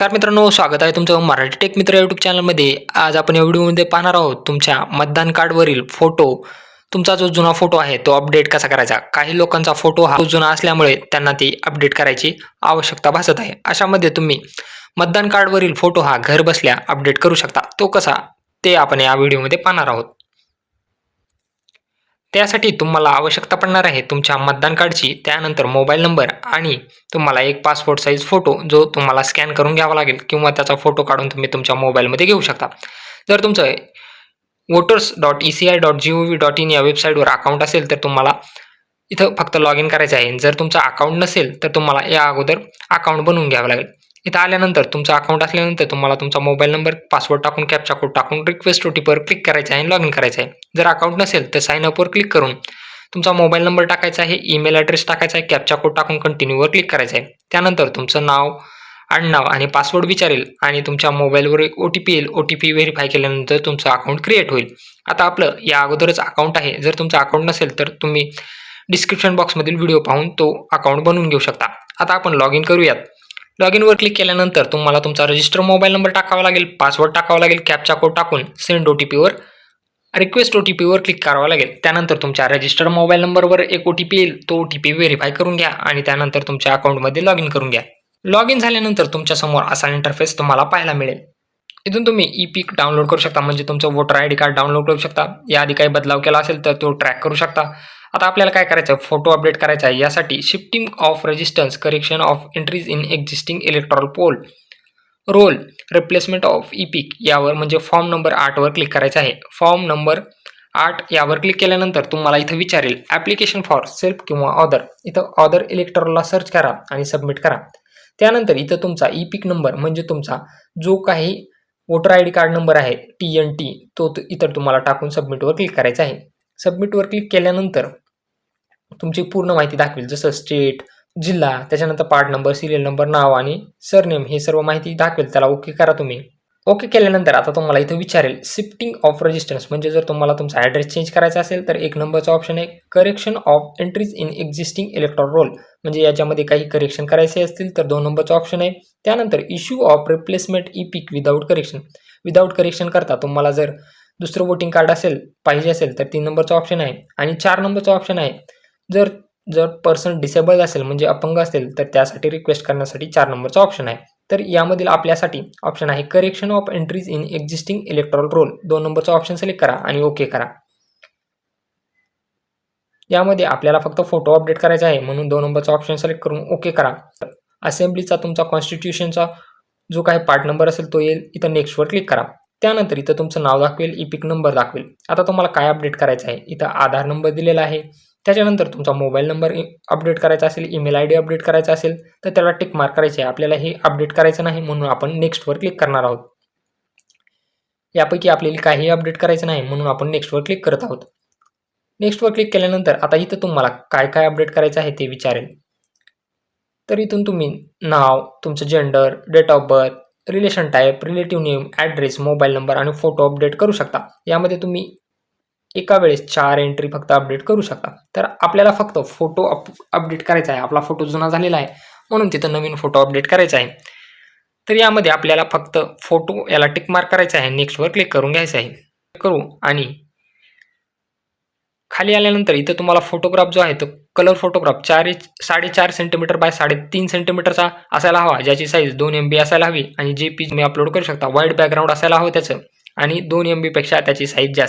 तर मित्रांनो, स्वागत आहे तुमचं मराठी टेक मित्र यूट्यूब चॅनलमध्ये. आज आपण या व्हिडिओमध्ये पाहणार आहोत तुमच्या मतदान कार्डवरील फोटो, तुमचा जो जुना फोटो आहे तो अपडेट कसा करायचा. काही लोकांचा फोटो हा जुना असल्यामुळे त्यांना ती अपडेट करायची आवश्यकता भासत आहे. अशामध्ये तुम्ही मतदान कार्डवरील फोटो हा घर बसल्या अपडेट करू शकता. तो कसा ते आपण या व्हिडिओमध्ये पाहणार आहोत. त्यासाठी तुम्हाला आवश्यकता पडणार आहे तुमच्या मतदान कार्डची, त्यानंतर मोबाईल नंबर आणि तुम्हाला एक पासपोर्ट साईज फोटो जो तुम्हाला स्कॅन करून घ्यावा लागेल किंवा त्याचा फोटो काढून तुम्ही तुमच्या मोबाईलमध्ये घेऊ शकता. जर तुमचं voters.eci.gov.in या वेबसाईटवर अकाउंट असेल तर तुम्हाला इथं फक्त लॉग इन करायचं आहे. जर तुमचं अकाउंट नसेल तर तुम्हाला या अगोदर अकाउंट बनवून घ्यावं लागेल. इथं आल्यानंतर तुमचा अकाउंट असल्यानंतर तुम्हाला तुमचा मोबाईल नंबर, पासवर्ड टाकून, कॅप्चा कोड टाकून रिक्वेस्ट OTPवर क्लिक करायचं आहे आणि लॉग इन करायचं आहे. जर अकाउंट नसेल तर साइन अपवर क्लिक करून तुमचा मोबाईल नंबर टाकायचा आहे, ईमेल ॲड्रेस टाकायचा आहे, कॅप्चा कोड टाकून कंटिन्यूवर क्लिक करायचं आहे. त्यानंतर तुमचं नाव, आडनाव आणि पासवर्ड विचारेल आणि तुमच्या मोबाईलवर एक OTP येईल. OTP व्हेरीफाय केल्यानंतर तुमचं अकाउंट क्रिएट होईल. आता आपलं या अगोदरच अकाउंट आहे. जर तुमचं अकाउंट नसेल तर तुम्ही डिस्क्रिप्शन बॉक्समधील व्हिडिओ पाहून तो अकाउंट बनवून घेऊ शकता. आता आपण लॉग इन करूयात. लॉग इनवर क्लिक केल्यानंतर तुम्हाला तुमचा रजिस्टर मोबाईल नंबर टाकावा लागेल, पासवर्ड टाकावा लागेल, कॅप्चा कोड टाकून सेंड OTPवर रिक्वेस्ट OTPवर क्लिक करावं लागेल. त्यानंतर तुमच्या रजिस्टर मोबाईल नंबरवर एक OTP येईल. तो OTP व्हेरीफाय करून घ्या आणि त्यानंतर तुमच्या अकाउंटमध्ये लॉग इन करून घ्या. लॉग इन झाल्यानंतर तुमच्यासमोर असा इंटरफेस तुम्हाला पाहायला मिळेल. इथून तुम्ही ई-पिक डाउनलोड करू शकता, म्हणजे तुमचं वोटर ID कार्ड डाउनलोड करू शकता. याआधी काही बदलाव केला असेल तर तो ट्रॅक करू शकता. आता आपल्याला काय करायचं आहे, फोटो अपडेट करायचा आहे. यासाठी shifting of residence, correction of entries in existing electoral roll, replacement of EPIC यावर म्हणजे फॉर्म नंबर 8वर क्लिक करायचं आहे. फॉर्म नंबर 8 यावर क्लिक केल्यानंतर तुम्हाला इथं विचारेल ॲप्लिकेशन फॉर सेल्फ किंवा ऑदर. इथं ऑदर इलेक्टोरलला सर्च करा आणि सबमिट करा. त्यानंतर इथं तुमचा ई-पिक नंबर म्हणजे तुमचा जो काही वोटर ID कार्ड नंबर आहे TNT तो इतर तुम्हाला टाकून सबमिटवर क्लिक करायचा आहे. सबमिटवर क्लिक केल्यानंतर तुमची पूर्ण माहिती दाखवेल, जसं स्टेट, जिल्हा, त्याच्यानंतर पार्ट नंबर, सिरियल नंबर, नाव आणि सरनेम हे सर्व माहिती दाखवेल. त्याला ओके करा तुम्ही. ओके केल्यानंतर आता तुम्हाला इथं विचारेल शिफ्टिंग ऑफ रेजिस्टन्स, म्हणजे जर तुम्हाला तुमचा ॲड्रेस चेंज करायचा असेल तर 1 नंबरचा ऑप्शन आहे. Correction of entries in existing electoral role, म्हणजे याच्यामध्ये काही करेक्शन करायचे असतील तर 2 नंबरचा ऑप्शन आहे. त्यानंतर issue of replacement EPIC without correction. Without correction करता तुम्हाला जर दुसरं वोटिंग कार्ड पाहिजे असेल तर 3 नंबरचा ऑप्शन आहे. आणि 4 नंबरचा ऑप्शन आहे, जर जर पर्सन डिसेबल असेल म्हणजे अपंग असेल तर त्यासाठी रिक्वेस्ट करण्यासाठी 4 नंबरचा ऑप्शन आहे. तर यामधील आपल्यासाठी ऑप्शन आहे correction of entries in existing electoral role. 2 नंबरचा ऑप्शन सिलेक्ट करा आणि ओके करा. यामध्ये आपल्याला फक्त फोटो अपडेट करायचा आहे म्हणून 2 नंबरचा ऑप्शन सिलेक्ट करून ओके करा. असेंब्लीचा तुमचा कॉन्स्टिट्यूशनचा जो काही पार्ट नंबर असेल तो येईल. इथं नेक्स्टवर क्लिक करा. त्यानंतर इथं तुमचं नाव दाखवेल, ई-पिक नंबर दाखवेल. आता तुम्हाला काय अपडेट करायचं आहे, इथं आधार नंबर दिलेला आहे. त्याच्यानंतर तुमचा मोबाईल नंबर अपडेट करायचा असेल, ईमेल ID अपडेट करायचा असेल तर त्याला टिक मार्क करायचे आहे. आपल्याला हे अपडेट करायचं नाही म्हणून आपण नेक्स्टवर क्लिक करणार आहोत. यापैकी आपल्याला काहीही अपडेट करायचं नाही म्हणून आपण नेक्स्टवर क्लिक करत आहोत. नेक्स्टवर क्लिक केल्यानंतर आता इथं तुम्हाला काय काय अपडेट करायचं आहे ते विचारेल. तर इथून तुम्ही नाव, तुमचं gender, date of birth, relation type, relative name, address, mobile number आणि फोटो अपडेट करू शकता. यामध्ये तुम्ही एका वेळेस 4 एंट्री फक्त अपडेट करू शकता. तर आपल्याला फक्त फोटो अपडेट करायचा आहे. आपला फोटो जुना झालेला आहे म्हणून तिथं नवीन फोटो अपडेट करायचा आहे. तर यामध्ये आपल्याला फक्त फोटो याला टिक मार्क करायचा आहे, नेक्स्टवर क्लिक करून घ्यायचं आहे. करू आणि खाली आल्यानंतर इथं तुम्हाला फोटोग्राफ जो आहे तो कलर फोटोग्राफ 4.5 सेंटीमीटर बाय 3.5 सेंटीमीटरचा असायला हवा, ज्याची साईज 2 MB असायला हवी आणि JPG तुम्ही अपलोड करू शकता. व्हाईट बॅकग्राऊंड असायला हवं त्याचं आणि 2 MB पेक्षा त्याची साईज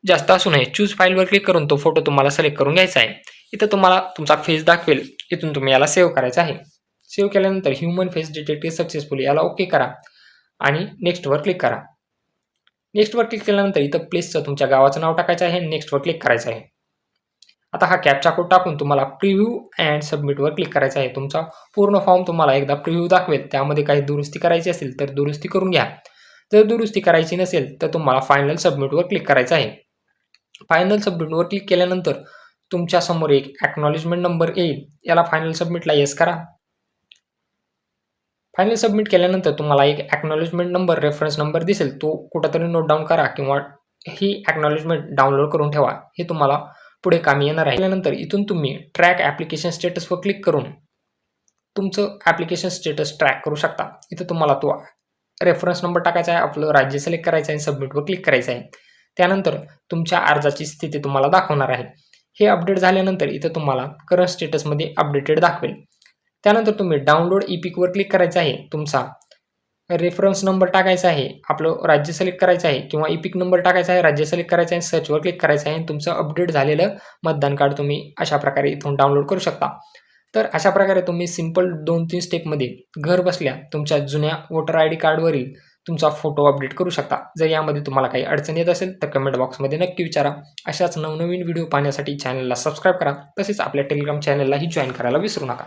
जास्त असू नये. चूज फाईलवर क्लिक करून तो फोटो तुम्हाला सिलेक्ट करून घ्यायचा आहे. इथं तुम्हाला तुमचा फेस दाखवेल. इथून तुम्ही याला सेव्ह करायचं आहे. सेव्ह केल्यानंतर ह्युमन फेस डिटेक्टेड सक्सेसफुली याला ओके करा आणि नेक्स्टवर क्लिक करा. नेक्स्टवर क्लिक केल्यानंतर इथं प्लेसचं तुमच्या गावाचं नाव टाकायचं आहे. नेक्स्टवर क्लिक करायचं आहे. आता हा कॅप्चा कोड टाकून तुम्हाला प्रिव्ह्यू अँड सबमिटवर क्लिक करायचं आहे. तुमचा पूर्ण फॉर्म तुम्हाला एकदा प्रिव्ह्यू दाखवेल. त्यामध्ये काही दुरुस्ती करायची असेल तर दुरुस्ती करून घ्या. जर दुरुस्ती करायची नसेल तर तुम्हाला फायनल सबमिटवर क्लिक करायचं आहे. फायनल सबमिटवर क्लिक केल्यानंतर तुमच्या समोर एक ॲक्नॉलेजमेंट नंबर येईल. याला फायनल सबमिटला येस करा. फायनल सबमिट केल्यानंतर तुम्हाला एक ॲक्नॉलेजमेंट नंबर, रेफरन्स नंबर दिसेल. तो कुठेतरी नोट डाऊन करा किंवा ही ॲक्नॉलेजमेंट डाउनलोड करून ठेवा. हे तुम्हाला पुढे कामी येणार आहे. त्यानंतर इथून तुम्ही ट्रॅक ॲप्लिकेशन स्टेटसवर क्लिक करून तुमचं ॲप्लिकेशन स्टेटस ट्रॅक करू शकता. इथं तुम्हाला तो रेफरन्स नंबर टाकायचा आहे, आपलं राज्य सिलेक्ट करायचं आहे, सबमिटवर क्लिक करायचं आहे. त्यानंतर तुमच्या अर्जाची स्थिती तुम्हाला दाखवणार आहे. हे अपडेट झाल्यानंतर इथं तुम्हाला करंट स्टेटसमध्ये अपडेटेड दाखवेल. त्यानंतर तुम्ही डाउनलोड ई-पिकवर क्लिक करायचं आहे. तुमचा रेफरन्स नंबर टाकायचा आहे, आपलं राज्य सिलेक्ट करायचं आहे किंवा ई-पिक नंबर टाकायचा आहे, राज्य सिलेक्ट करायचं आहे, सर्चवर क्लिक करायचं आहे. तुमचं अपडेट झालेलं मतदान कार्ड तुम्ही अशा प्रकारे इथून डाउनलोड करू शकता. तर अशा प्रकारे तुम्ही सिंपल 2-3 स्टेपमध्ये घर बसल्या तुमच्या जुन्या वोटर आय-डी कार्डवरील तुमचा फोटो अपडेट करू शकता. जर यामध्ये तुम्हाला काही अडचण येत असेल तर कमेंट बॉक्समध्ये नक्की विचारा. अशाच नवनवीन व्हिडिओ पाहण्यासाठी चॅनलला सबस्क्राईब करा. तसेच आपल्या टेलिग्राम चॅनललाही जॉईन करायला विसरू नका.